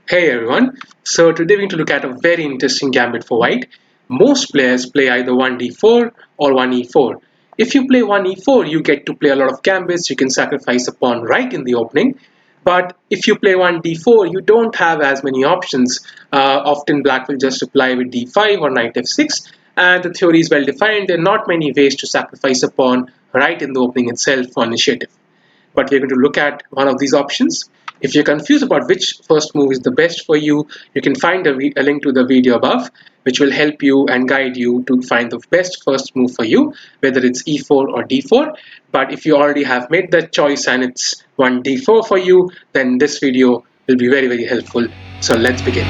Hey everyone, so today we're going to look at a very interesting gambit for white. Most players play either 1d4 or 1e4. If you play 1e4, you get to play a lot of gambits, you can sacrifice a pawn right in the opening. But if you play 1d4, you don't have as many options. Often black will just reply with d5 or knight f6, and the theory is well defined. There are not many ways to sacrifice a pawn right in the opening itself for initiative, but we're going to look at one of these options. If you're confused about which first move is the best for you, you can find a link to the video above, which will help you and guide you to find the best first move for you, whether it's e4 or d4. But if you already have made that choice and it's 1d4 for you, then this video will be very, very helpful. So let's begin.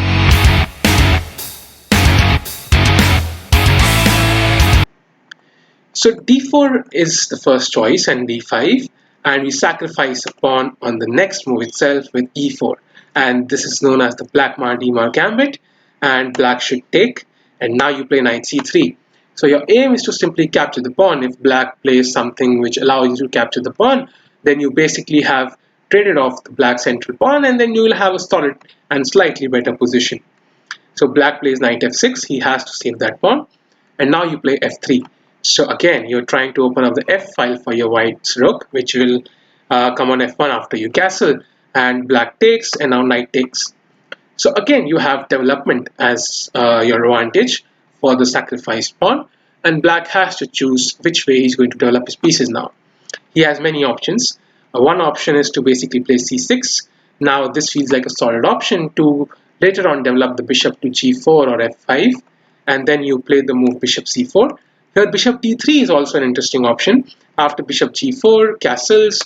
So d4 is the first choice and d5, and we sacrifice a pawn on the next move itself with e4, and this is known as the Blackmar Diemer Gambit, and black should take, and now you play knight c3. So your aim is to simply capture the pawn. If black plays something which allows you to capture the pawn, then you basically have traded off the black central pawn, and then you will have a solid and slightly better position. So black plays knight f6, he has to save that pawn, and now you play f3. So again, you're trying to open up the f file for your white's rook, which will come on f1 after you castle, and black takes, and now knight takes. So again, you have development as your advantage for the sacrificed pawn, and black has to choose which way he's going to develop his pieces now. He has many options. One option is to basically play c6. Now this feels like a solid option to later on develop the bishop to g4 or f5, and then you play the move bishop c4. Here bishop d3 is also an interesting option. After bishop g4, castles,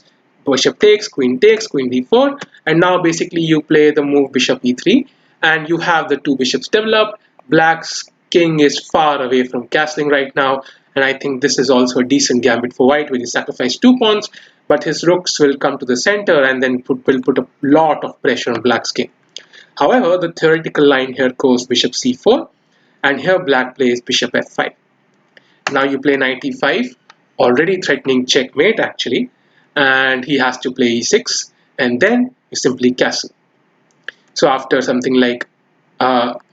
bishop takes, queen d4, and now basically you play the move bishop e3, and you have the two bishops developed. Black's king is far away from castling right now, and I think this is also a decent gambit for white, where he sacrificed two pawns, but his rooks will come to the center and then will put a lot of pressure on black's king. However, the theoretical line here goes bishop c4, and here black plays bishop f5. Now you play knight e5, already threatening checkmate actually, and he has to play e6, and then you simply castle. So after something like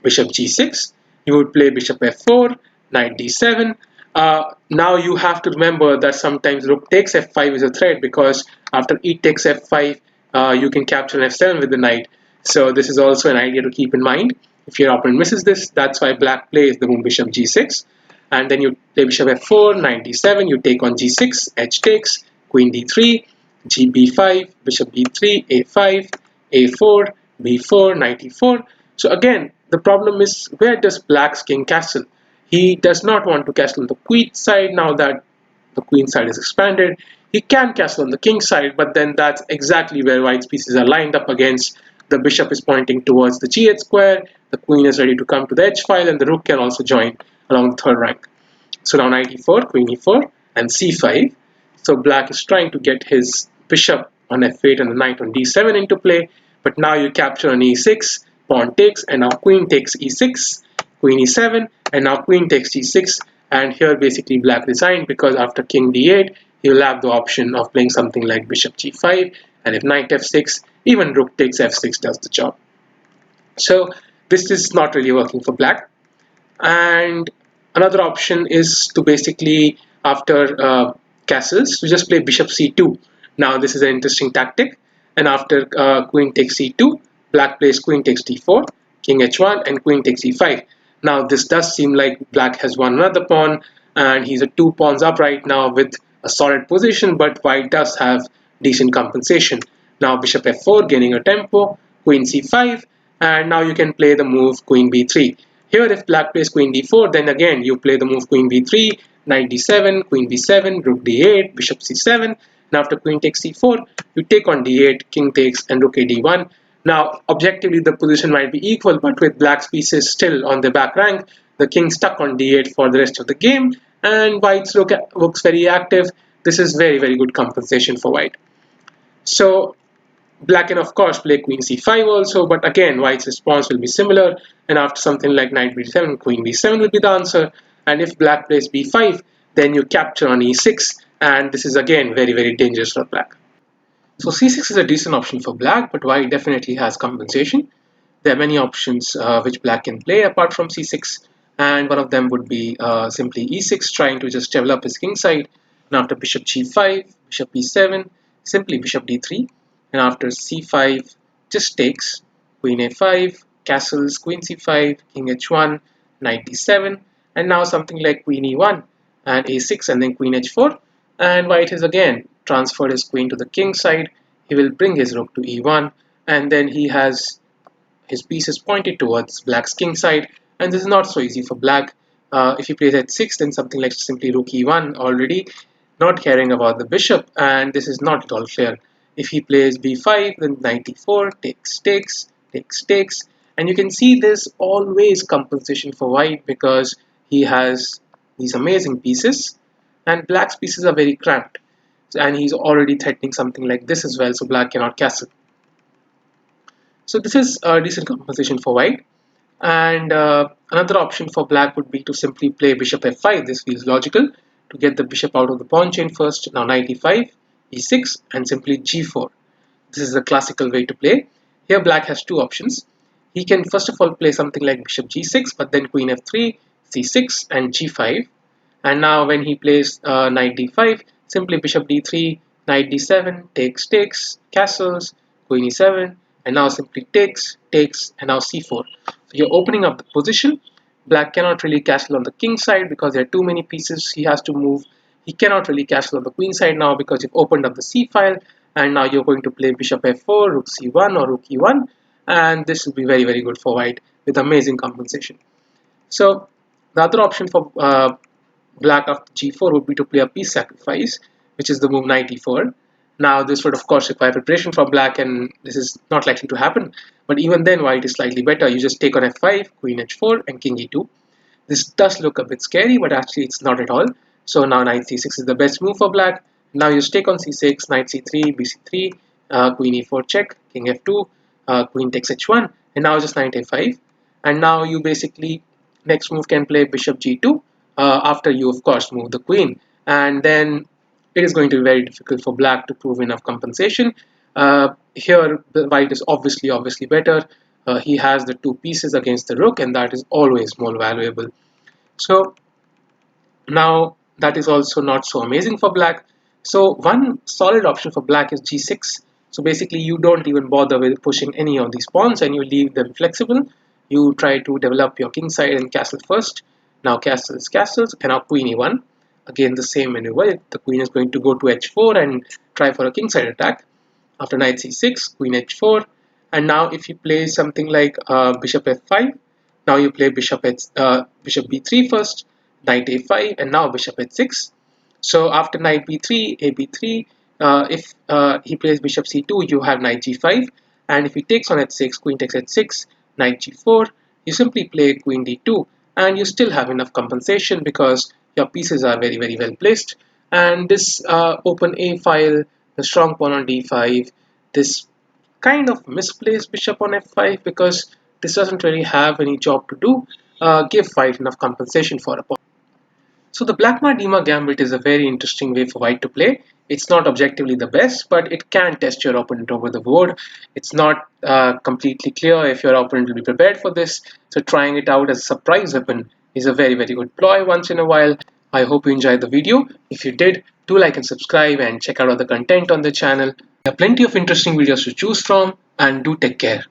bishop g6, you would play bishop f4, knight d7. Now you have to remember that sometimes rook takes f5 is a threat, because after e takes f5, you can capture an f7 with the knight. So this is also an idea to keep in mind. If your opponent misses this, that's why black plays the move bishop g6. And then you play bishop f4, knight d7, you take on g6, h takes, queen d3, gb5, bishop b3, a5, a4, b4, knight e4. So again, the problem is, where does black's king castle? He does not want to castle on the queen side. Now that the queen side is expanded, he can castle on the king side, but then that's exactly where white's pieces are lined up against. The bishop is pointing towards the g8 square, the queen is ready to come to the h file, and the rook can also join along the third rank. So now knight e4, queen e4, and c5. So black is trying to get his bishop on f8 and the knight on d7 into play, but now you capture on e6, pawn takes, and now queen takes e6, queen e7, and now queen takes e6, and here basically black resigned, because after king d8, he will have the option of playing something like bishop g5, and if knight f6, even rook takes f6 does the job. So this is not really working for black. And another option is to basically, after castles, to just play bishop c2. Now this is an interesting tactic, and after queen takes c2, black plays queen takes d4, king h1, and queen takes e5. Now this does seem like black has won another pawn, and he's a 2 pawns up right now with a solid position, but white does have decent compensation. Now bishop f4 gaining a tempo, queen c5, and now you can play the move queen b3. Here if black plays queen d4, then again you play the move queen b3, knight d7, queen b7, rook d8, bishop c7. Now after queen takes c4, you take on d8, king takes, and rook a d1. Now objectively the position might be equal, but with black's pieces still on the back rank, the king stuck on d8 for the rest of the game, and white's rook looks very active. This is very, very good compensation for white. So black can of course play queen c5 also, but again white's response will be similar, and after something like knight b7, queen b7 will be the answer, and if black plays b5, then you capture on e6, and this is again very, very dangerous for black. So c6 is a decent option for black, but white definitely has compensation. There are many options which black can play apart from c6, and one of them would be simply e6, trying to just develop his king side. And after bishop g5, bishop e7, simply bishop d3, and after c5, just takes, queen a5, castles, queen c5, king h1, knight d7, and now something like queen e1 and a6, and then queen h4, and white has again transferred his queen to the king side. He will bring his rook to e1, and then he has his piece is pointed towards black's king side, and this is not so easy for black. If he plays h6, then something like simply rook e1, already not caring about the bishop, and this is not at all clear. If he plays b5, then knight e4, takes, takes, takes, takes, and you can see there's always compensation for white because he has these amazing pieces, and black's pieces are very cramped, and he's already threatening something like this as well, so black cannot castle. So this is a decent compensation for white. And another option for black would be to simply play bishop f5. This feels logical to get the bishop out of the pawn chain first. Now knight e5, e6, and simply g4. This is the classical way to play. Here black has two options. He can first of all play something like bishop g6, but then queen f3, c6, and g5. And now when he plays knight d5, simply bishop d3, knight d7, takes, takes, castles, queen e7, and now simply takes, takes, and now c4. So you're opening up the position. Black cannot really castle on the king side because there are too many pieces he has to move. He cannot really castle on the queen side now because you've opened up the c file, and now you're going to play bishop f4, rook c1, or rook e1, and this will be very, very good for white with amazing compensation. So the other option for black after g4 would be to play a piece sacrifice, which is the move knight e4. Now this would of course require preparation for black, and this is not likely to happen, but even then white is slightly better. You just take on f5, queen h4, and king e2. This does look a bit scary, but actually it's not at all. So now knight c6 is the best move for black. Now you just take on c6, knight c3, bc3, queen e4 check, king f2, queen takes h1, and now just knight a5. And now you basically next move can play bishop g2 after you of course move the queen, and then it is going to be very difficult for black to prove enough compensation. Here the white is obviously better. He has the two pieces against the rook, and that is always more valuable. So now that is also not so amazing for black. So one solid option for black is g6. So basically you don't even bother with pushing any of these pawns and you leave them flexible. You try to develop your king side and castle first. Now castles, castles, and now queen e1. Again the same maneuver. The queen is going to go to h4 and try for a king side attack. After knight c6, queen h4, and now if you play something like bishop f5, now you play bishop b3 first, knight a5, and now bishop h6. So after knight b3, a b3, if he plays bishop c2, you have knight g5, and if he takes on h6, queen takes h6, knight g4, you simply play queen d2, and you still have enough compensation because your pieces are very, very well placed. And this open a file, the strong pawn on d5, this kind of misplaced bishop on f5 because this doesn't really have any job to do, give white enough compensation for a pawn. So the Blackmar Diemer Gambit is a very interesting way for white to play. It's not objectively the best, but it can test your opponent over the board. It's not completely clear if your opponent will be prepared for this, so trying it out as a surprise weapon is a very, very good ploy once in a while. I hope you enjoyed the video. If you did, do like and subscribe and check out other content on the channel. There are plenty of interesting videos to choose from, and do take care.